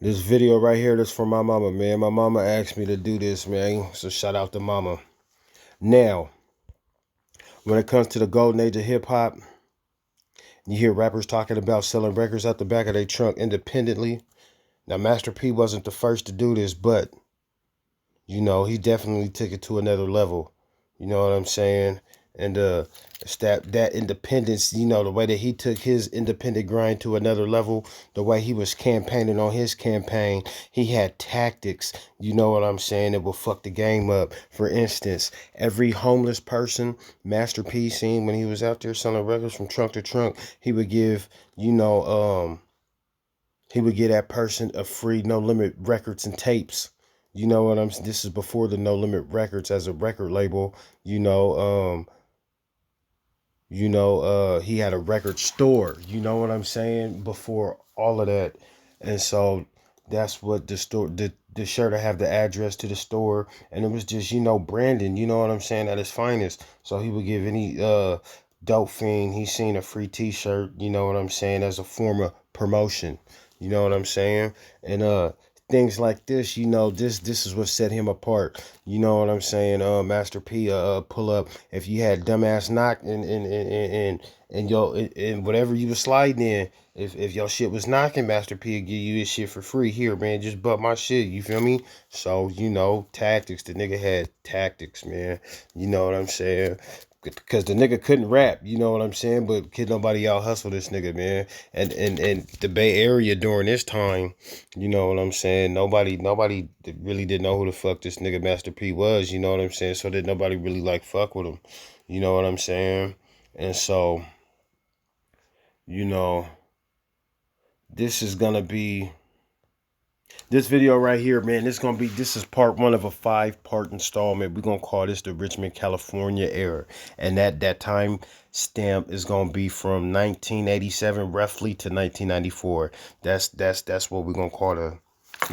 This video right here, this for my mama, man. My mama asked me to do this, man. So shout out to mama. Now, when it comes to the golden age of hip hop, you hear rappers talking about selling records out the back of their trunk independently. Now, Master P wasn't the first to do this, but he definitely took it to another level. You know what I'm saying? And that independence, the way that he took his independent grind to another level, the way he was campaigning on his campaign, he had tactics, you know what I'm saying, that will fuck the game up. For instance, every homeless person Master P seen when he was out there selling records from trunk to trunk, he would give, he would give that person a free No Limit records and tapes. You know what I'm saying? This is before the No Limit Records as a record label. He had a record store. You know what I'm saying? Before all of that, and so that's what the store, the shirt, I have the address to the store, and it was just Brandon. You know what I'm saying, at his finest. So he would give any dope fiend he seen a free T-shirt. You know what I'm saying, as a form of promotion. You know what I'm saying, and things like this, this is what set him apart. You know what I'm saying? Master P, pull up if you had dumbass knock and whatever you was sliding in. If your shit was knocking, Master P would give you his shit for free. Here, man, just butt my shit. You feel me? So tactics. The nigga had tactics, man. You know what I'm saying? Because the nigga couldn't rap, you know what I'm saying? But could nobody out hustle this nigga, man? And the Bay Area during this time, you know what I'm saying? Nobody really didn't know who the fuck this nigga Master P was, you know what I'm saying? So that nobody really fuck with him, you know what I'm saying? And so, you know, this is gonna be this video right here, man. This is part one of a 5-part installment. We're gonna call this the Richmond, California era. And that time stamp is gonna be from 1987 roughly to 1994. That's what we're gonna call the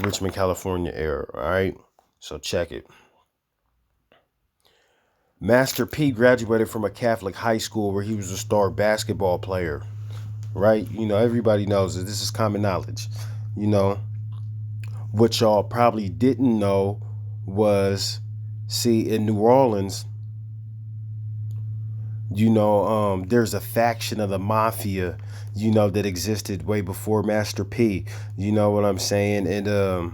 Richmond, California era. All right. So check it. Master P graduated from a Catholic high school where he was a star basketball player. Right? Everybody knows it. This is common knowledge. You know, what y'all probably didn't know was, see, in New Orleans, there's a faction of the mafia, that existed way before Master P. You know what I'm saying? And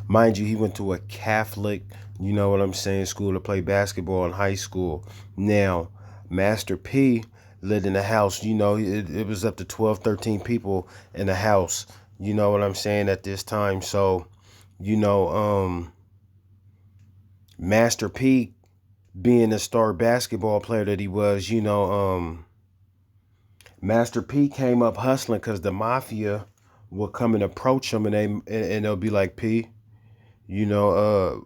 mind you, he went to a Catholic, you know what I'm saying, school to play basketball in high school. Now, Master P lived in a house, it was up to 12, 13 people in the house, you know what I'm saying, at this time. So, you know, Master P, being a star basketball player that he was, Master P came up hustling because the mafia would come and approach him, and they'll be like, P, you know,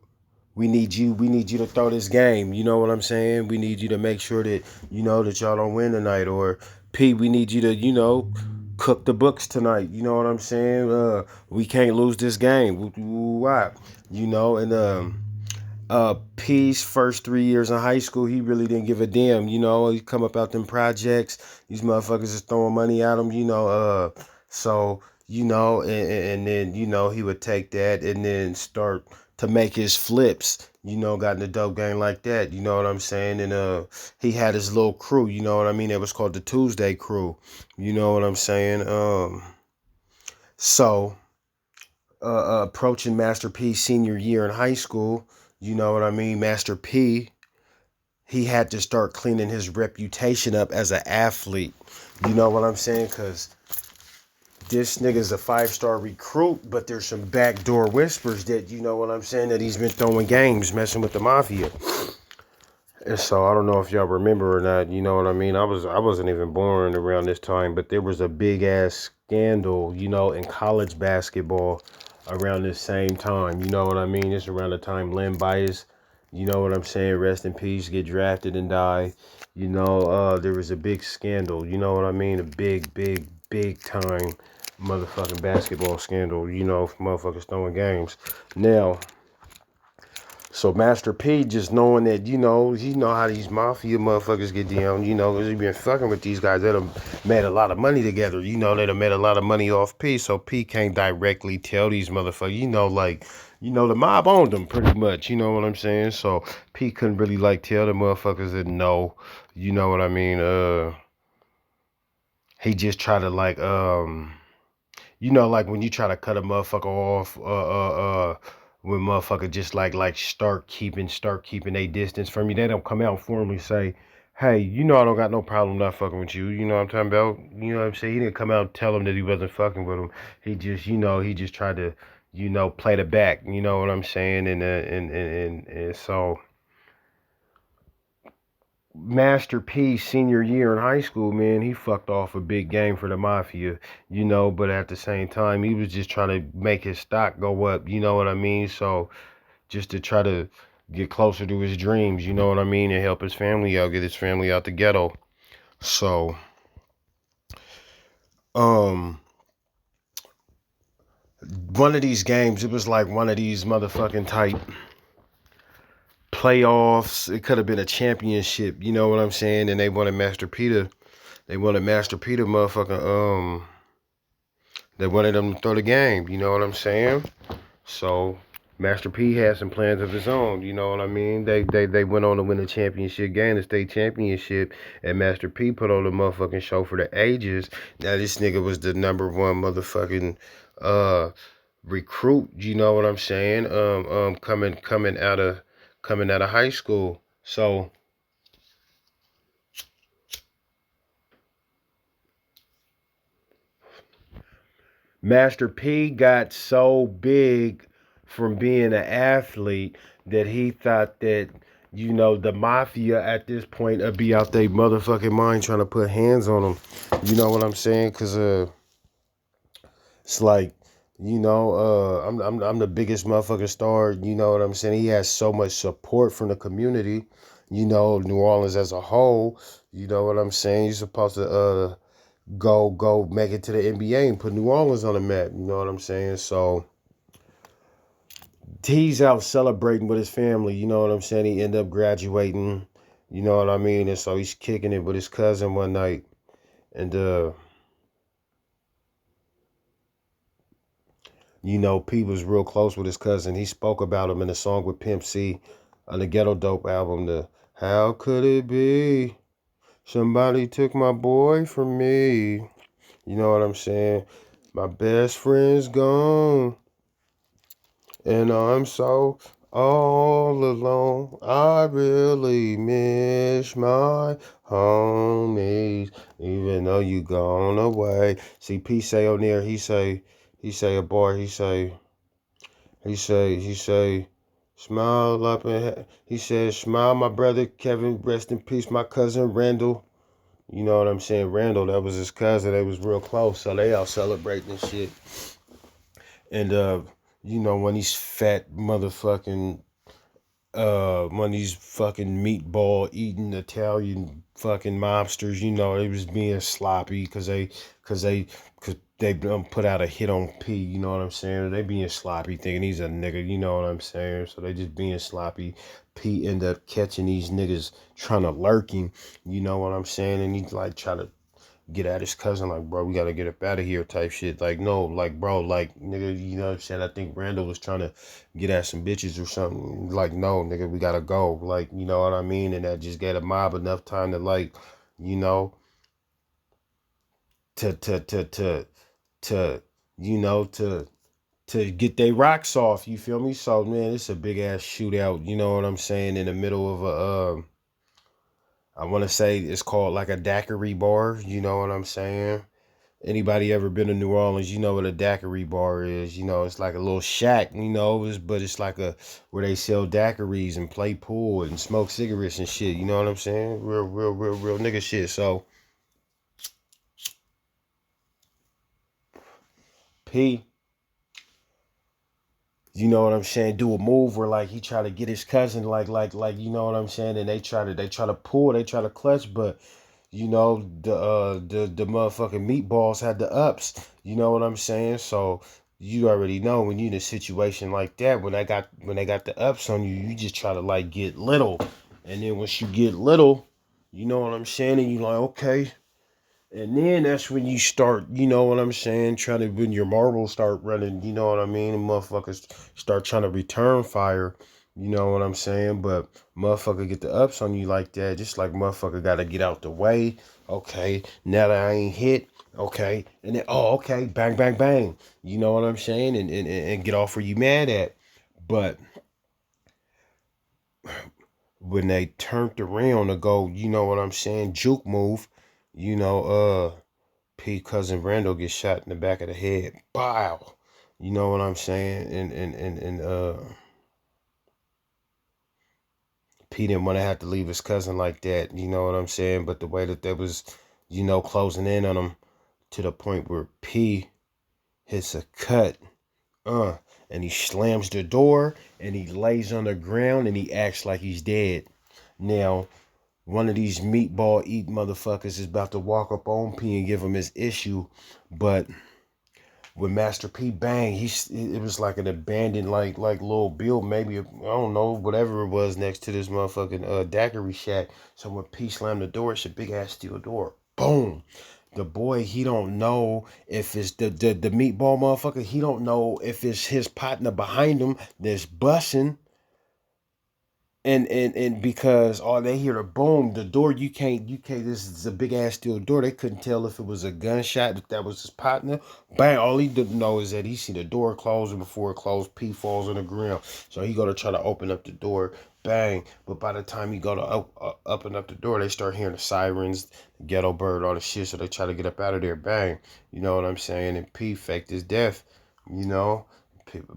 we need you to throw this game. You know what I'm saying? We need you to make sure that that y'all don't win tonight. Or P, we need you to cook the books tonight. You know what I'm saying? We can't lose this game. Why? And P's first 3 years in high school, he really didn't give a damn. He come up out them projects. These motherfuckers is throwing money at him. So and then he would take that and then start to make his flips. Got in the dope game like that. You know what I'm saying? And he had his little crew. You know what I mean? It was called the Tuesday Crew. You know what I'm saying? So approaching Master P's senior year in high school, you know what I mean? Master P, he had to start cleaning his reputation up as an athlete. You know what I'm saying? Because this nigga's a 5-star recruit, but there's some backdoor whispers that, you know what I'm saying, that he's been throwing games, messing with the mafia. And so I don't know if y'all remember or not, you know what I mean? I wasn't even born around this time, but there was a big ass scandal, in college basketball around this same time. You know what I mean? It's around the time Len Bias, you know what I'm saying, rest in peace, get drafted and die. There was a big scandal, you know what I mean? A big, big, big time motherfucking basketball scandal, motherfuckers throwing games. Now, So Master P just knowing that, you know how these mafia motherfuckers get down, because he been fucking with these guys that have made a lot of money together, they done made a lot of money off P, so P can't directly tell these motherfuckers, the mob owned them pretty much, you know what I'm saying? So P couldn't really like tell the motherfuckers that no, you know what I mean? He just tried to like when you try to cut a motherfucker off, when motherfucker just like start keeping a distance from you, they don't come out and formally say, "Hey, I don't got no problem not fucking with you." You know what I'm talking about? You know what I'm saying? He didn't come out and tell him that he wasn't fucking with him. He just tried to, play the back. You know what I'm saying? And so Master P senior year in high school, man, he fucked off a big game for the mafia, but at the same time, he was just trying to make his stock go up, you know what I mean? So just to try to get closer to his dreams, you know what I mean, and help his family out, get his family out the ghetto. So, um, one of these games, it was like one of these motherfucking type playoffs. It could have been a championship, you know what I'm saying? And they wanted Master Peter motherfucking they wanted him to throw the game, you know what I'm saying? So Master P had some plans of his own, you know what I mean? They went on to win the championship game, the state championship, and Master P put on the motherfucking show for the ages. Now this nigga was the number one motherfucking uh recruit, you know what I'm saying? Coming out of high school. So Master P got so big from being an athlete that he thought that, the mafia at this point would be out their motherfucking mind trying to put hands on him. You know what I'm saying? Because it's like, I'm the biggest motherfucking star. You know what I'm saying? He has so much support from the community. New Orleans as a whole. You know what I'm saying? You're supposed to go make it to the NBA and put New Orleans on the map. You know what I'm saying? So he's out celebrating with his family. You know what I'm saying? He ended up graduating. You know what I mean? And so he's kicking it with his cousin one night. And P was real close with his cousin. He spoke about him in a song with Pimp C on the Ghetto Dope album. The How Could It Be? Somebody took my boy from me. You know what I'm saying? My best friend's gone. And I'm so all alone. I really miss my homies, even though you gone away. See, P say on there, he say a bar, he say, smile up and he said, smile, my brother Kevin, rest in peace, my cousin Randall. You know what I'm saying? Randall, that was his cousin. They was real close, so they all celebrating and shit. And when these fat motherfucking one of these fucking meatball eating Italian fucking mobsters, they was being sloppy because they put out a hit on P, you know what I'm saying? They being sloppy thinking he's a nigga, you know what I'm saying? So they just being sloppy. P end up catching these niggas trying to lurk him, you know what I'm saying? And he like try to get at his cousin, like, bro, we gotta get up out of here type shit. Like, no, like, bro, like, nigga, you know what I'm saying? I think Randall was trying to get at some bitches or something. Like, no, nigga, we gotta go. Like, you know what I mean? And that just gave the mob enough time to, like, you know, to, to, to, to, to, you know, to get their rocks off, you feel me? So, man, it's a big ass shootout, you know what I'm saying, in the middle of I want to say it's called like a daiquiri bar, you know what I'm saying? Anybody ever been to New Orleans, you know what a daiquiri bar is. It's like a little shack, but it's like a where they sell daiquiris and play pool and smoke cigarettes and shit. You know what I'm saying? Real nigga shit. So P, you know what I'm saying, do a move where like he try to get his cousin like you know what I'm saying, and they try to clutch, but the motherfucking meatballs had the ups, you know what I'm saying? So you already know when you in a situation like that, when they got the ups on you, you just try to like get little. And then once you get little, you know what I'm saying, and you like, okay. And then that's when you start, you know what I'm saying, trying to, when your marbles start running, you know what I mean, and motherfuckers start trying to return fire, you know what I'm saying, but motherfucker get the ups on you like that, just like motherfucker gotta get out the way, okay, now that I ain't hit, okay, and then, oh, okay, bang, bang, bang, you know what I'm saying, and get off where you mad at, but when they turned around to go, you know what I'm saying, juke move, you know, P cousin Randall gets shot in the back of the head. Bow. You know what I'm saying? And P didn't want to have to leave his cousin like that. You know what I'm saying? But the way that they was, you know, closing in on him to the point where P hits a cut, uh, and he slams the door and he lays on the ground and he acts like he's dead. Now, one of these meatball eat motherfuckers is about to walk up on P and give him his issue, but with Master P, bang, it was like an abandoned like little build, maybe I don't know, whatever it was next to this motherfucking daiquiri shack. So when P slammed the door, it's a big ass steel door. Boom. The boy, he don't know if it's the meatball motherfucker. He don't know if it's his partner behind him that's bussing, and because all they hear the boom, the door, you can't, this is a big ass steel door, they couldn't tell if it was a gunshot, if that was his partner. Bang, all he didn't know is that he seen the door close, and before it closed, P falls on the ground. So he go to try to open up the door. Bang, but by the time he go to open up the door, they start hearing the sirens, the ghetto bird, all the shit, so they try to get up out of there. Bang, you know what I'm saying, and P faked his death, you know.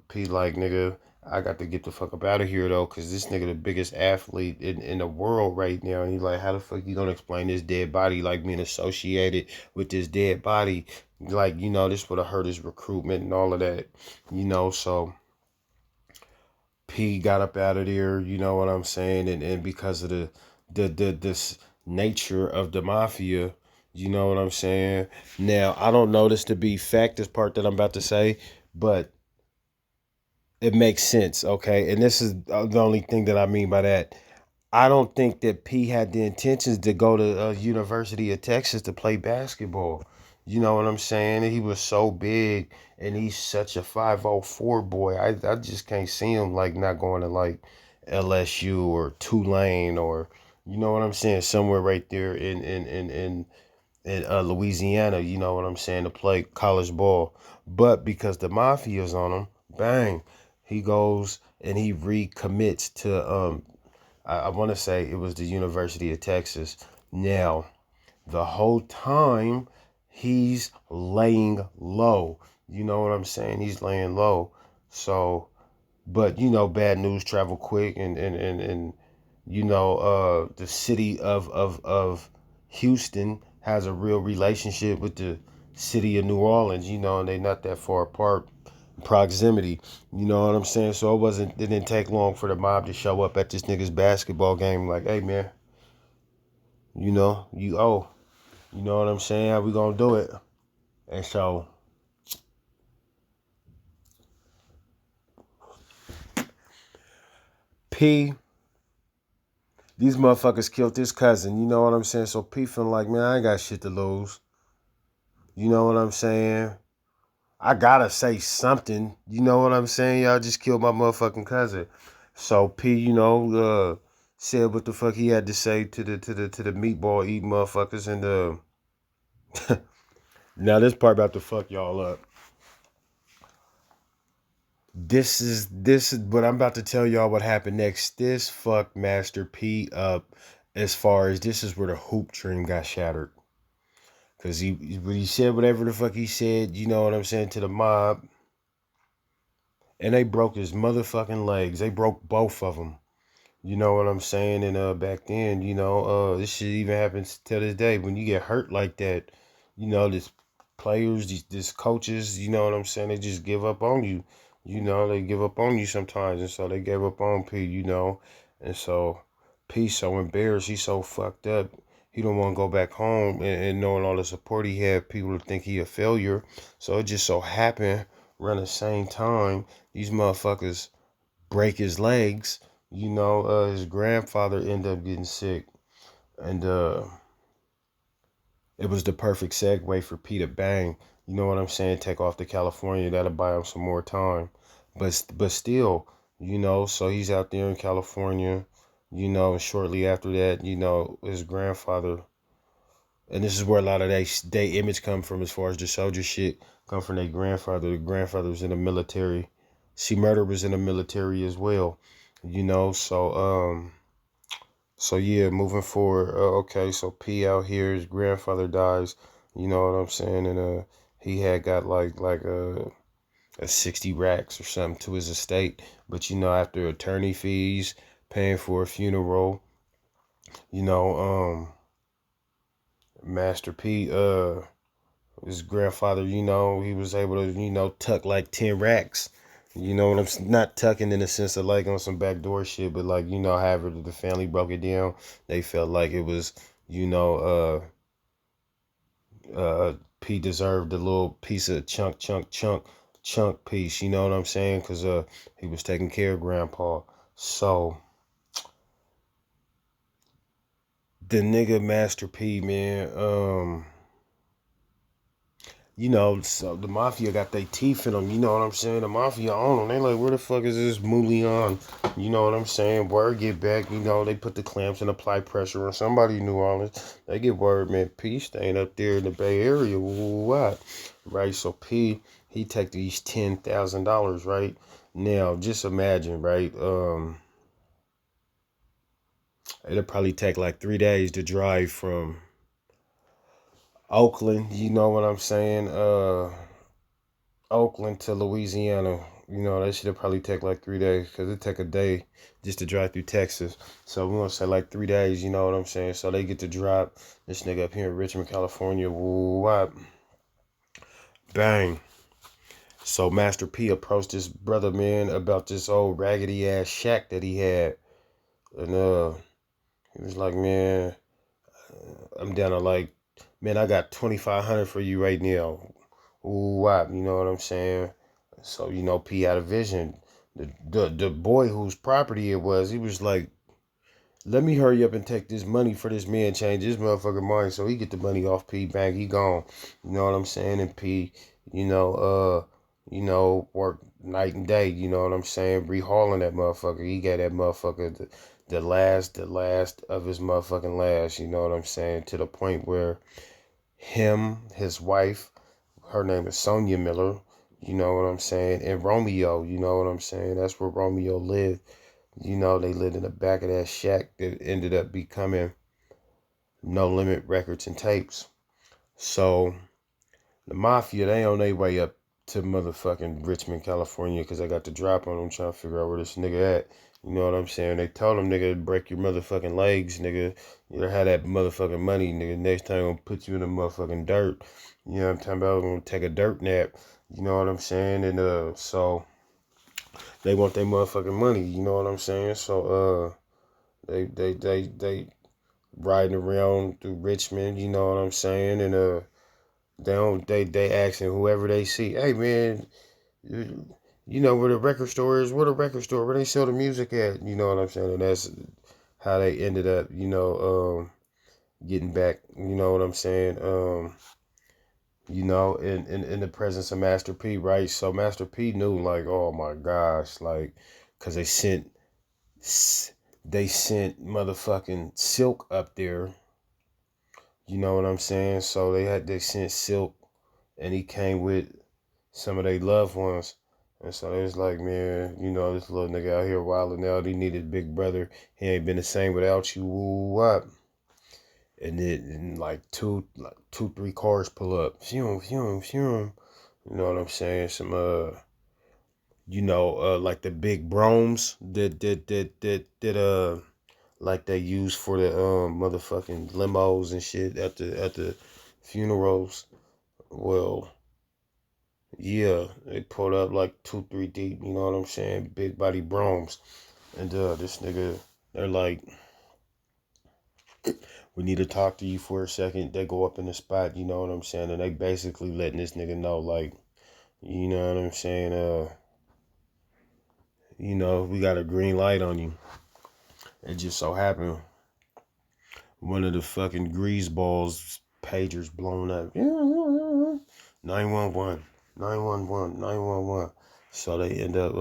P like, nigga, I got to get the fuck up out of here though, cause this nigga the biggest athlete in the world right now. And he like, how the fuck you gonna explain this dead body, like being associated with this dead body? Like, you know, this would have hurt his recruitment and all of that, you know. So P got up out of there, you know what I'm saying, and because of the this nature of the mafia, you know what I'm saying. Now I don't know this to be fact, this part that I'm about to say, but it makes sense, okay? And this is the only thing that I mean by that. I don't think that P had the intentions to go to University of Texas to play basketball. You know what I'm saying? He was so big, and he's such a 504 boy. I just can't see him like not going to like LSU or Tulane, or you know what I'm saying, somewhere right there in Louisiana, you know what I'm saying, to play college ball. But because the mafia's on him, bang, he goes and he recommits to I want to say it was the University of Texas. Now, the whole time he's laying low. You know what I'm saying? He's laying low. So, but you know, bad news travel quick, and you know, the city of Houston has a real relationship with the city of New Orleans, you know, and they not that far apart in proximity. You know what I'm saying? So it didn't take long for the mob to show up at this nigga's basketball game like, hey man, you know, you know what I'm saying? How we gonna do it? And so P, these motherfuckers killed his cousin, you know what I'm saying? So P feeling like, man, I ain't got shit to lose. You know what I'm saying? I gotta say something. You know what I'm saying? Y'all just killed my motherfucking cousin. So P, you know, said what the fuck he had to say to the meatball eating motherfuckers, and now this part about to fuck y'all up. This is what I'm about to tell y'all what happened next. This fucked Master P up, as far as this is where the hoop dream got shattered. Cause when he said whatever the fuck he said, you know what I'm saying, to the mob, and they broke his motherfucking legs. They broke both of them. You know what I'm saying? And back then, you know, this shit even happens to this day. When you get hurt like that, you know, these players, these coaches, you know what I'm saying? They just give up on you. You know, they give up on you sometimes, and so they gave up on P. You know, and so P so embarrassed, he's so fucked up. He don't want to go back home, and knowing all the support he had, people would think he a failure. So it just so happened around the same time, these motherfuckers break his legs. His grandfather ended up getting sick, and it was the perfect segue for Peter Bang. You know what I'm saying? Take off to California. That'll buy him some more time. But still, so he's out there in California. And shortly after that, his grandfather, and this is where a lot of they image come from as far as the soldier shit come from their grandfather. The grandfather was in the military. See, murder was in the military as well. So yeah, moving forward. Okay, so P out here, his grandfather dies. You know what I'm saying? And he had got like a 60 racks or something to his estate. But after attorney fees, paying for a funeral, you know, Master P, his grandfather, he was able to, tuck like 10 racks. You know what I'm not tucking in the sense of like on some backdoor shit, but like, however the family broke it down, they felt like it was, you know, P deserved a little piece of chunk piece, you know what I'm saying? Cause he was taking care of grandpa. So the nigga Master P, man, so the mafia got their teeth in them. You know what I'm saying? The mafia on them. They like, where the fuck is this Mulian? You know what I'm saying? Word get back. They put the clamps and apply pressure on somebody in New Orleans. They get word, man. P staying up there in the Bay Area. What? Right? So P, he take these $10,000, right? Now, just imagine, right? It'll probably take like 3 days to drive from Oakland. You know what I'm saying? Oakland to Louisiana. That should probably take like 3 days because it take a day just to drive through Texas. So we're going to say like 3 days, you know what I'm saying? So they get to drop this nigga up here in Richmond, California. Whoop, bang. So Master P approached his brother, man, about this old raggedy ass shack that he had. And he was like, man, I'm down to like, man, I got 2,500 for you right now. Ooh, wop, you know what I'm saying? So, P had a vision. The boy whose property it was, he was like, let me hurry up and take this money for this man, change his motherfucking mind so he get the money off P, bang, he gone. You know what I'm saying? And P, work night and day, you know what I'm saying? Rehauling that motherfucker. He got that motherfucker the last of his motherfucking last, you know what I'm saying? To the point where his wife, her name is Sonia Miller, you know what I'm saying, and Romeo, you know what I'm saying, that's where Romeo lived. They lived in the back of that shack that ended up becoming No Limit Records and Tapes. So the mafia, they on their way up to motherfucking Richmond, California, because I got the drop on them trying to figure out where this nigga at. You know what I'm saying? They told him, nigga, break your motherfucking legs, nigga. You don't have that motherfucking money, nigga. Next time I'm gonna put you in the motherfucking dirt. You know what I'm talking about? I'm gonna take a dirt nap. You know what I'm saying? And so they want their motherfucking money. You know what I'm saying? So they riding around through Richmond. You know what I'm saying? And they asking whoever they see, hey man, you know where the record store is? Where the record store? Where they sell the music at? You know what I'm saying? And that's how they ended up, getting back. You know what I'm saying? In the presence of Master P, right? So Master P knew, like, oh my gosh, like, cause they sent motherfucking Silkk up there. You know what I'm saying? So they sent Silkk, and he came with some of their loved ones. And so they was like, man, this little nigga out here wilding out. He needed big brother. He ain't been the same without you. Woo, what? And then like two, 3 cars pull up. Phew, phew, phew. You know what I'm saying? Some like the big broms that like they use for the motherfucking limos and shit at the funerals. Well, yeah, they pulled up like 2, 3 deep, you know what I'm saying? Big body broms. And this nigga, they're like, we need to talk to you for a second. They go up in the spot, you know what I'm saying? And they basically letting this nigga know, like, You know what I'm saying? We got a green light on you. It just so happened one of the fucking grease balls pagers blown up. 911, 911, 911. So they end up,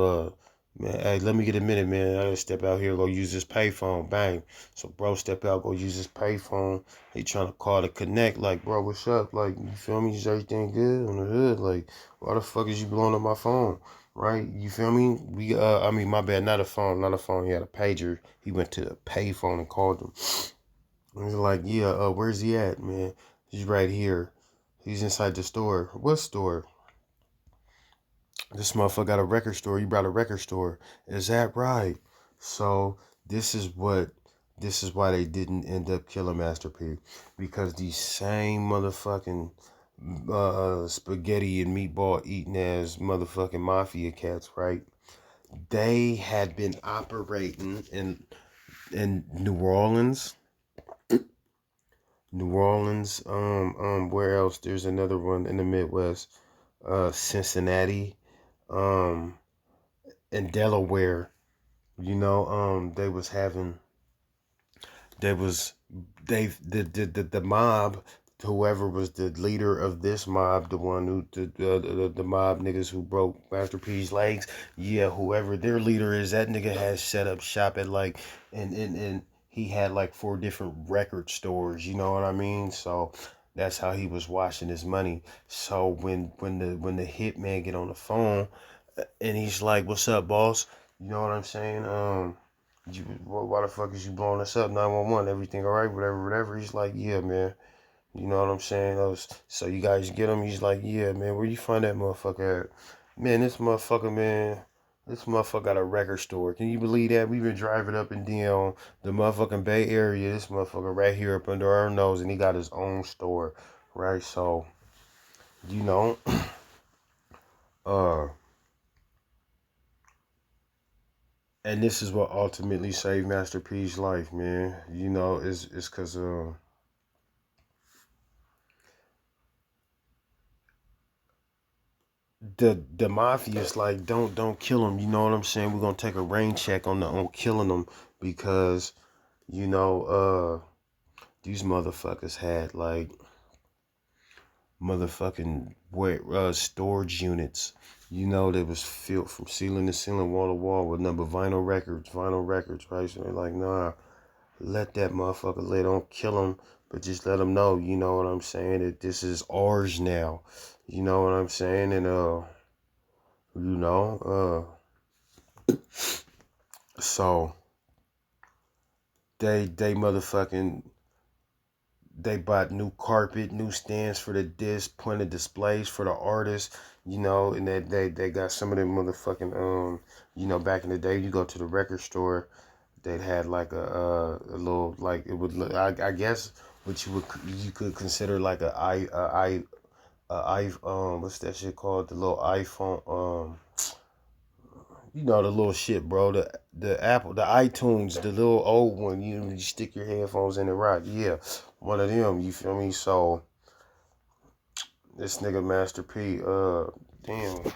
man, hey, let me get a minute, man. I gotta step out here, go use this payphone. Bang. So bro step out, go use this payphone. He trying to call to connect, like, bro, what's up? Like, you feel me? Is everything good on the hood? Like, why the fuck is you blowing up my phone? Right? You feel me? My bad, not a phone, not a phone. He had a pager. He went to the payphone and called him. He's like, yeah, where's he at, man? He's right here. He's inside the store. What store? This motherfucker got a record store. You brought a record store. Is that right? So this is what this is why they didn't end up killing Master P. Because these same motherfucking spaghetti and meatball eating ass motherfucking mafia cats, right? They had been operating in New Orleans, where else? There's another one in the Midwest, Cincinnati, um, and Delaware. They was having, they was, the mob, whoever was the leader of this mob, the one who, the mob niggas who broke Master P's legs, yeah, whoever their leader is, that nigga has set up shop at like, and he had like 4 different record stores, you know what I mean? So that's how he was washing his money. So when the hitman get on the phone, and he's like, "What's up, boss?" You know what I'm saying? Why the fuck is you blowing us up? 911, everything all right? Whatever, whatever. He's like, yeah, man. You know what I'm saying? So you guys get him? He's like, yeah, man. Where you find that motherfucker at? Man, this motherfucker got a record store. Can you believe that? We've been driving up and down the motherfucking Bay Area. This motherfucker right here up under our nose, and he got his own store, right? So, you know, uh, and this is what ultimately saved Master P's life, man. It's cause the mafia's like, don't kill him. You know what I'm saying? We're gonna take a rain check on killing him because you know these motherfuckers had like motherfucking storage units. They was filled from ceiling to ceiling, wall to wall with number vinyl records, right? So they're like, nah, let that motherfucker lay. Don't kill him, but just let him know. You know what I'm saying? That this is ours now. You know what I'm saying? And you know, so they motherfucking they bought new carpet, new stands for the disc, pointed displays for the artists, and they got some of them motherfucking back in the day you go to the record store, they'd had like a little like it would look I guess what you could consider like a what's that shit called, the little iPhone, the little shit, bro. The Apple, the iTunes, the little old one. You stick your headphones in and rock. Yeah, one of them. You feel me? So this nigga Master P. Damn.